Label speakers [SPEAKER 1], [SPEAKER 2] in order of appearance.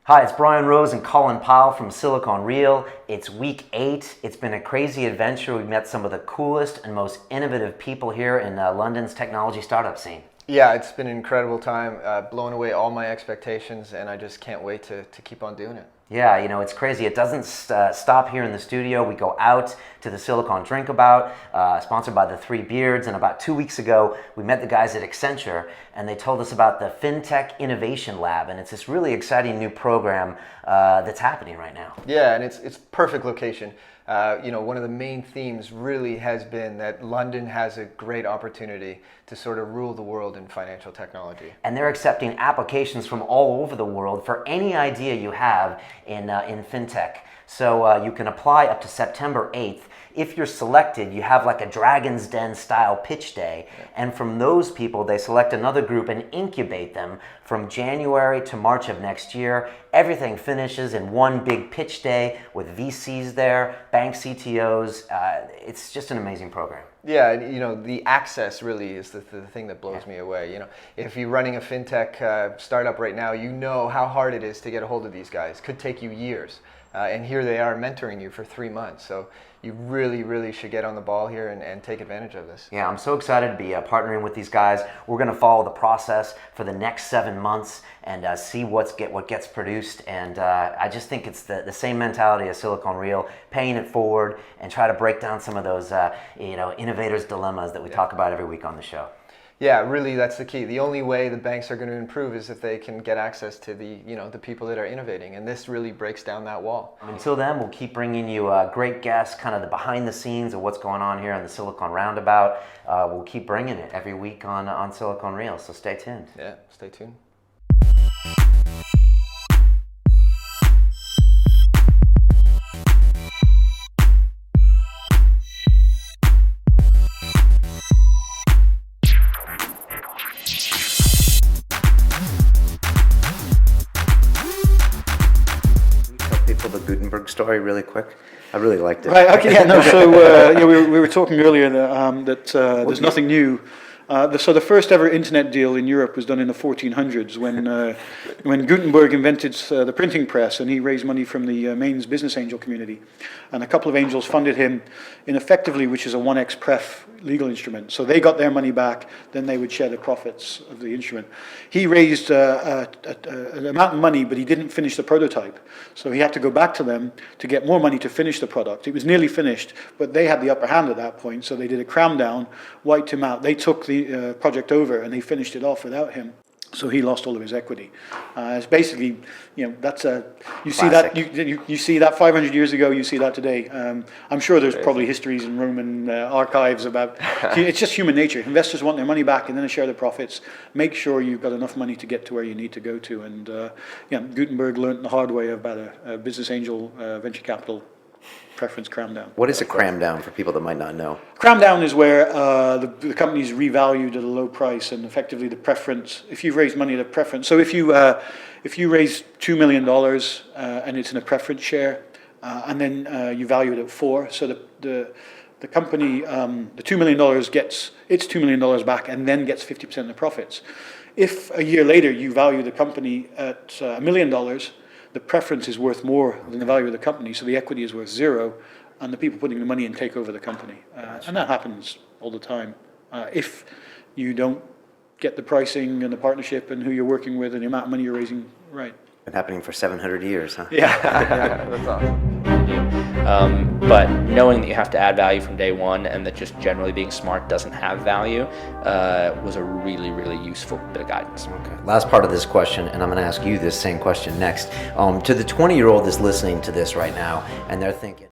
[SPEAKER 1] Hi, it's Brian Rose and Colin Powell from Silicon Reel. It's week 8. It's been a crazy adventure. We've met some of the coolest and most innovative people here in London's technology startup scene.
[SPEAKER 2] Yeah, it's been an incredible time, blown away all my expectations, and I just can't wait to keep on doing it.
[SPEAKER 1] Yeah, you know, it's crazy. It doesn't stop here in the studio. We go out to the Silicon Drinkabout, sponsored by the Three Beards, and about 2 weeks ago, we met the guys at Accenture, and they told us about the FinTech Innovation Lab, and it's this really exciting new program that's happening right now.
[SPEAKER 2] Yeah, and it's perfect location. One of the main themes really has been that London has a great opportunity to sort of rule the world in financial technology.
[SPEAKER 1] And they're accepting applications from all over the world for any idea you have in fintech. So you can apply up to September 8th. If you're selected, you have like a Dragon's Den style pitch day. And from those people, they select another group and incubate them from January to March of next year. Everything finishes in one big pitch day with VCs there, bank CTOs. It's just an amazing program.
[SPEAKER 2] Yeah, the access really is the thing that blows me away. If you're running a fintech startup right now, you know how hard it is to get a hold of these guys. Could take you years. And here they are mentoring you for 3 months. So you really should get on the ball here and take advantage of this.
[SPEAKER 1] Yeah, I'm so excited to be partnering with these guys. We're going to follow the process for the next 7 months and see what gets produced. And I just think it's the same mentality as Silicon Reel, paying it forward and try to break down some of those innovators' dilemmas that we talk about every week on the show.
[SPEAKER 2] Yeah, really, that's the key. The only way the banks are going to improve is if they can get access to the people that are innovating, and this really breaks down that wall.
[SPEAKER 1] Until then, we'll keep bringing you great guests, kind of the behind the scenes of what's going on here on the Silicon Roundabout. We'll keep bringing it every week on Silicon Reel, so stay tuned.
[SPEAKER 2] Yeah, stay tuned.
[SPEAKER 1] The Gutenberg story really quick. I really liked it.
[SPEAKER 3] Right. Okay. Yeah. No. So we were talking earlier that there's nothing new. So the first ever internet deal in Europe was done in the 1400s when Gutenberg invented the printing press, and he raised money from the Mainz business angel community, and a couple of angels funded him in effectively, which is a 1x pref legal instrument. So they got their money back, then they would share the profits of the instrument. He raised an amount of money, but he didn't finish the prototype. So he had to go back to them to get more money to finish the product. It was nearly finished, but they had the upper hand at that point, so they did a cram down, wiped him out. They took the project over and they finished it off without him. So he lost all of his equity. It's basically, that's you see that you see that 500 years ago. You see that today. I'm sure there's probably histories in Roman archives about. It's just human nature. Investors want their money back and then they share the profits. Make sure you've got enough money to get to where you need to go to. And Gutenberg learned the hard way about a business angel venture capital preference cram down.
[SPEAKER 1] What is a cram down for people that might not know?
[SPEAKER 3] Cram down is where the company's revalued at a low price, and effectively the preference, if you've raised money at a preference, so if you raise $2 million and it's in a preference share, and then you value it at 4, so the company, the $2 million gets its $2 million back and then gets 50% of the profits. If a year later you value the company at $1 million, the preference is worth more than the value of the company, so the equity is worth 0, and the people putting the money in take over the company. And that happens all the time. If you don't get the pricing and the partnership and who you're working with and the amount of money you're raising right.
[SPEAKER 1] Been happening for 700 years, huh?
[SPEAKER 3] Yeah.
[SPEAKER 2] That's awesome.
[SPEAKER 4] But knowing that you have to add value from day one and that just generally being smart doesn't have value was a really useful bit of guidance.
[SPEAKER 1] Okay. Last part of this question, and I'm going to ask you this same question next. To the 20-year-old that's listening to this right now, and they're thinking,